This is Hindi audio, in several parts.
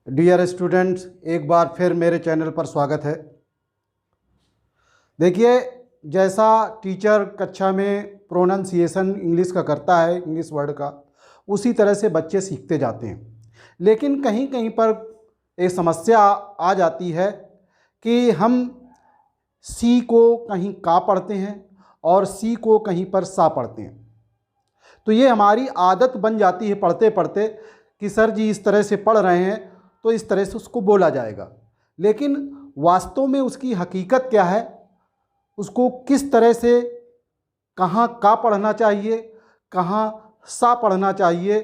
डियर स्टूडेंट्स, एक बार फिर मेरे चैनल पर स्वागत है। देखिए, जैसा टीचर कक्षा में प्रोनंसिएशन इंग्लिश का करता है, इंग्लिश वर्ड का, उसी तरह से बच्चे सीखते जाते हैं। लेकिन कहीं कहीं पर एक समस्या आ जाती है कि हम सी को कहीं का पढ़ते हैं और सी को कहीं पर सा पढ़ते हैं। तो ये हमारी आदत बन जाती है पढ़ते पढ़ते कि सर जी इस तरह से पढ़ रहे हैं तो इस तरह से उसको बोला जाएगा। लेकिन वास्तव में उसकी हकीकत क्या है, उसको किस तरह से कहाँ का पढ़ना चाहिए, कहाँ सा पढ़ना चाहिए,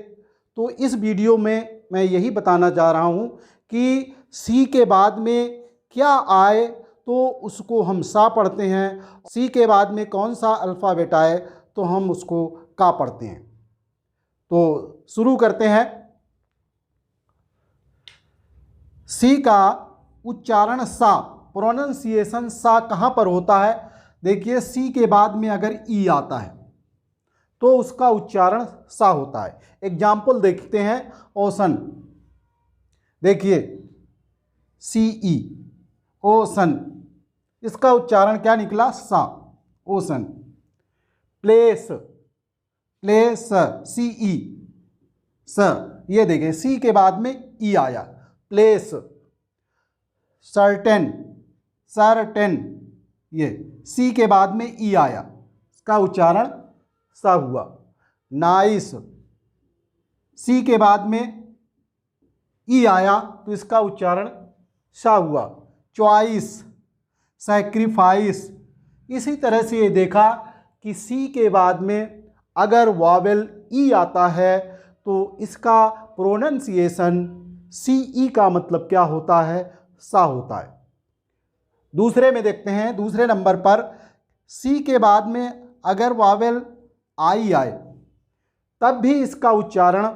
तो इस वीडियो में मैं यही बताना चाह रहा हूँ कि सी के बाद में क्या आए तो उसको हम सा पढ़ते हैं, सी के बाद में कौन सा अल्फ़ाबेट आए तो हम उसको का पढ़ते हैं। तो शुरू करते हैं। सी का उच्चारण सा, प्रोनंसिएशन सा कहाँ पर होता है? देखिए, सी के बाद में अगर ई आता है तो उसका उच्चारण सा होता है। एग्जाम्पल देखते हैं। ओशन, देखिए सी ई, ओशन, इसका उच्चारण क्या निकला? सा, ओशन। प्लेस, प्लेस, सी ई, स, ये देखिए सी के बाद में ई आया, प्लेस। सर्टेन, सर्टेन, ये सी के बाद में ई आया, इसका उच्चारण सा हुआ। नाइस, सी के बाद में ई आया तो इसका उच्चारण सा हुआ। चॉइस, सैक्रिफाइस, इसी तरह से ये देखा कि सी के बाद में अगर वॉवेल ई आता है तो इसका प्रोनंसिएशन सी ई का मतलब क्या होता है? सा होता है। दूसरे में देखते हैं, दूसरे नंबर पर सी के बाद में अगर वॉवेल आई आए तब भी इसका उच्चारण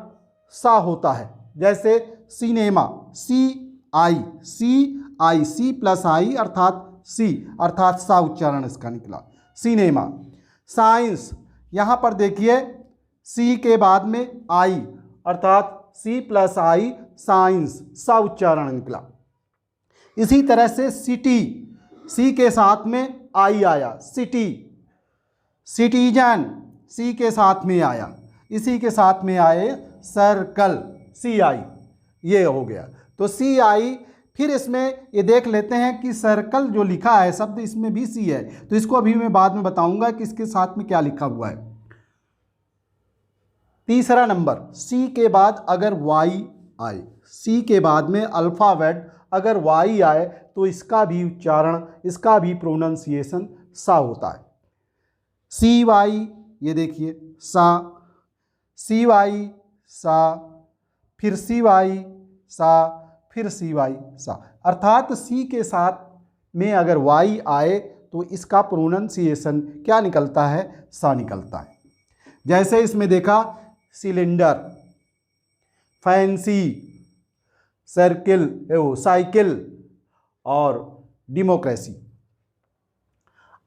सा होता है। जैसे सिनेमा, सी आई, सी आई, सी प्लस आई अर्थात सी, अर्थात सा उच्चारण इसका निकला, सिनेमा। साइंस, यहाँ पर देखिए सी के बाद में आई अर्थात सी प्लस आई, साइंस, सा उच्चारण निकला। इसी तरह से सिटी, सी के साथ में आई आया, सिटी। सिटीजन, सी के साथ में आया, इसी के साथ में आए सर्कल, सी आई, ये हो गया। तो सी आई, फिर इसमें ये देख लेते हैं कि सर्कल जो लिखा है शब्द, इसमें भी सी है, तो इसको अभी मैं बाद में बताऊंगा कि इसके साथ में क्या लिखा हुआ है। तीसरा नंबर, सी के बाद अगर वाई आए, सी के बाद में अल्फ़ाबेट अगर वाई आए तो इसका भी उच्चारण, इसका भी प्रोनंसिएशन सा होता है। सी वाई, ये देखिए सा, सी वाई, सा, फिर सी वाई, सा, फिर सी वाई, सा, अर्थात सी के साथ में अगर वाई आए तो इसका प्रोनंसिएशन क्या निकलता है? सा निकलता है। जैसे इसमें देखा सिलेंडर, फैंसी, सर्किल, साइकिल और डेमोक्रेसी।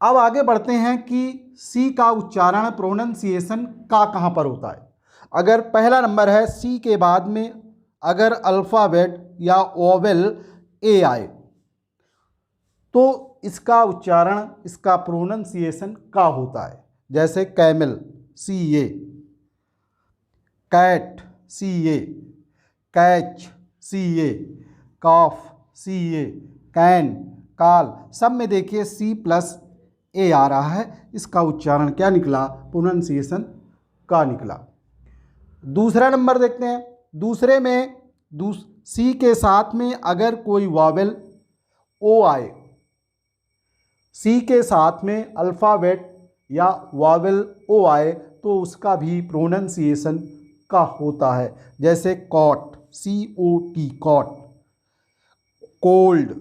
अब आगे बढ़ते हैं कि सी का उच्चारण, प्रोनंसिएशन का कहाँ पर होता है। अगर पहला नंबर है, सी के बाद में अगर अल्फ़ाबेट या वोवेल ए आए तो इसका उच्चारण, इसका प्रोनंसिएशन का होता है। जैसे camel, C A, cat, C A, catch, C A, calf, C A, can, call, सब में देखिए सी प्लस ए आ रहा है, इसका उच्चारण क्या निकला? प्रोनंसिएशन का निकला। दूसरा नंबर देखते हैं। दूसरे में सी के साथ में अगर कोई वॉवेल ओ आए, सी के साथ में अल्फ़ाबेट या वॉवेल ओ आए तो उसका भी प्रोनंसिएशन का होता है। जैसे cot, C O T, cot. Cold,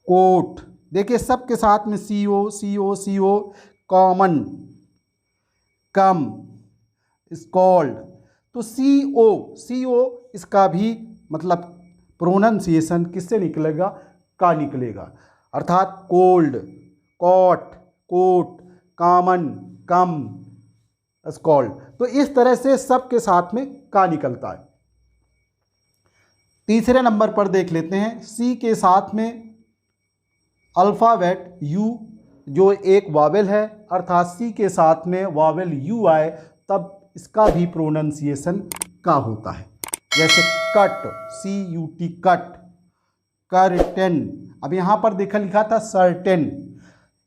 coat, देखिए सब के साथ में सी ओ, सी ओ, सी ओ। कॉमन, कम, स्कॉल्ड, तो सी ओ, इसका भी मतलब प्रोनंसिएशन किससे निकलेगा? का निकलेगा। अर्थात कोल्ड, कॉट, कोट, कॉमन, कम, स्कॉल्ड, तो इस तरह से सब के साथ में का निकलता है। तीसरे नंबर पर देख लेते हैं, सी के साथ में अल्फ़ाबेट यू जो एक वावेल है, अर्थात सी के साथ में वावेल यू आए तब इसका भी प्रोनंसिएशन का होता है। जैसे कट, CUT कट, कर्टेन। अब यहाँ पर देखा लिखा था सर्टेन,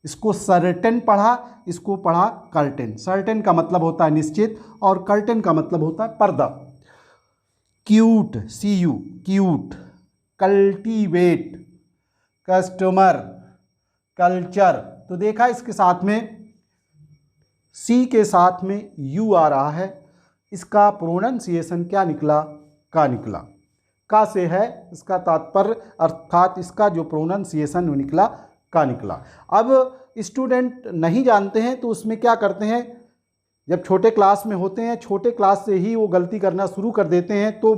इसको सर्टेन पढ़ा, इसको पढ़ा कर्टेन। सर्टेन का मतलब होता है निश्चित और कर्टेन का मतलब होता है पर्दा। Cute, CU cute, cultivate, customer, culture. तो देखा इसके साथ में सी के साथ में यू आ रहा है, इसका प्रोनंसिएशन क्या निकला? का निकला। का से है इसका तात्पर्य, अर्थात इसका जो प्रोनंसिएशन वो निकला का निकला। अब स्टूडेंट नहीं जानते हैं तो उसमें क्या करते हैं, जब छोटे क्लास में होते हैं छोटे क्लास से ही वो गलती करना शुरू कर देते हैं तो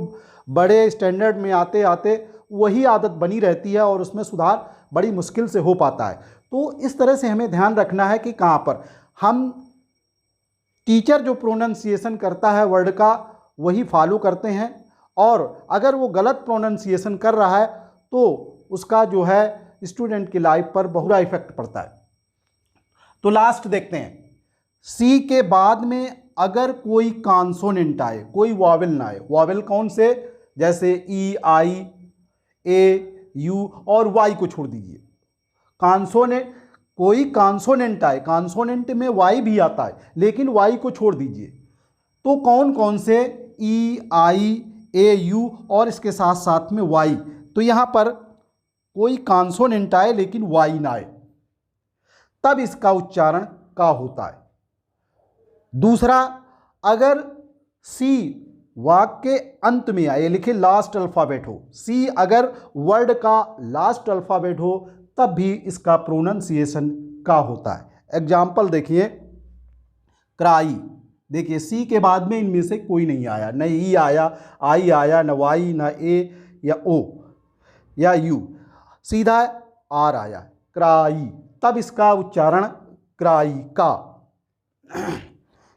बड़े स्टैंडर्ड में आते आते वही आदत बनी रहती है और उसमें सुधार बड़ी मुश्किल से हो पाता है। तो इस तरह से हमें ध्यान रखना है कि कहाँ पर हम टीचर जो प्रोनंसिएशन करता है वर्ड का वही फॉलो करते हैं, और अगर वो गलत प्रोनंसिएशन कर रहा है तो उसका जो है स्टूडेंट की लाइफ पर बुरा इफेक्ट पड़ता है। तो लास्ट देखते हैं, सी के बाद में अगर कोई कॉन्सोनेंट आए, कोई वॉवेल ना आए। वॉवेल कौन से? जैसे ई, आई, ए, यू और वाई को छोड़ दीजिए। कॉन्सोनेंट, कोई कॉन्सोनेंट आए, कॉन्सोनेंट में वाई भी आता है लेकिन वाई को छोड़ दीजिए। तो कौन कौन से? ई, आई, ए, यू और इसके साथ साथ में वाई। तो यहाँ पर कोई कॉन्सोनेंट आए लेकिन वाई ना आए तब इसका उच्चारण का होता है। दूसरा, अगर सी वाक्य के अंत में आए, लिखे लास्ट अल्फ़ाबेट हो, सी अगर वर्ड का लास्ट अल्फ़ाबेट हो तब भी इसका प्रोनंसिएशन का होता है। एग्जाम्पल देखिए, क्राई। देखिए सी के बाद में इनमें से कोई नहीं आया, न ई आया, आई आया, न वाई, न ए या ओ या यू, सीधा आर आया, क्राई। तब इसका उच्चारण क्राई का।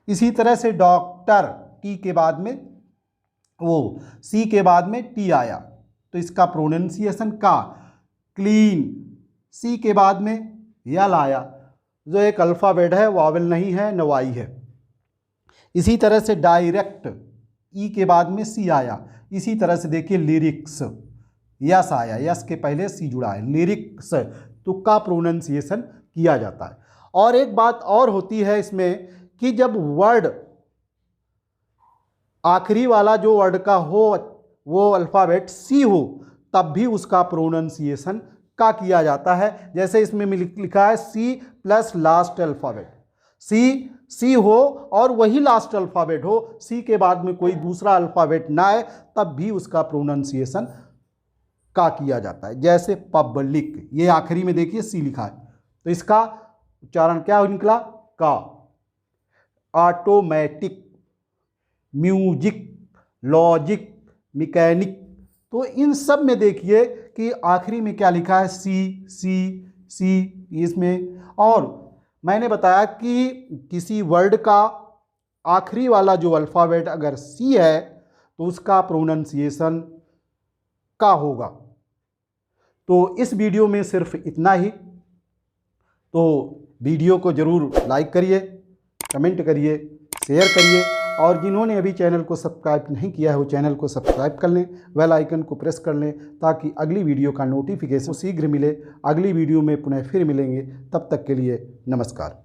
इसी तरह से डॉक्टर, टी के बाद में वो सी के बाद में टी आया तो इसका प्रोनंसिएशन का। क्लीन, सी के बाद में यल आया जो एक अल्फ़ाबेट है, वावेल नहीं है, न वाई है। इसी तरह से डायरेक्ट, ई के बाद में सी आया। इसी तरह से देखिए लिरिक्स, यस आया, यस के पहले सी जुड़ा है, लिरिक्स, तो का प्रोनंसिएशन किया जाता है। और एक बात और होती है इसमें कि जब वर्ड आखिरी वाला जो वर्ड का हो वो अल्फ़ाबेट सी हो तब भी उसका प्रोनंसिएशन का किया जाता है। जैसे इसमें लिखा है सी प्लस लास्ट अल्फ़ाबेट, सी हो और वही लास्ट अल्फ़ाबेट हो, सी के बाद में कोई दूसरा अल्फ़ाबेट ना आए तब भी उसका प्रोनंसिएशन का किया जाता है। जैसे पब्लिक, ये आखिरी में देखिए सी लिखा है तो इसका उच्चारण क्या निकला? का। ऑटोमेटिक, म्यूजिक, लॉजिक, मैकेनिक, तो इन सब में देखिए कि आखिरी में क्या लिखा है? सी, सी, सी इसमें। और मैंने बताया कि किसी वर्ड का आखिरी वाला जो अल्फ़ाबेट अगर सी है तो उसका प्रोनंसिएशन का होगा। तो इस वीडियो में सिर्फ इतना ही। तो वीडियो को ज़रूर लाइक करिए, कमेंट करिए, शेयर करिए, और जिन्होंने अभी चैनल को सब्सक्राइब नहीं किया है वो चैनल को सब्सक्राइब कर लें, बेल आइकन को प्रेस कर लें ताकि अगली वीडियो का नोटिफिकेशन शीघ्र मिले। अगली वीडियो में पुनः फिर मिलेंगे, तब तक के लिए नमस्कार।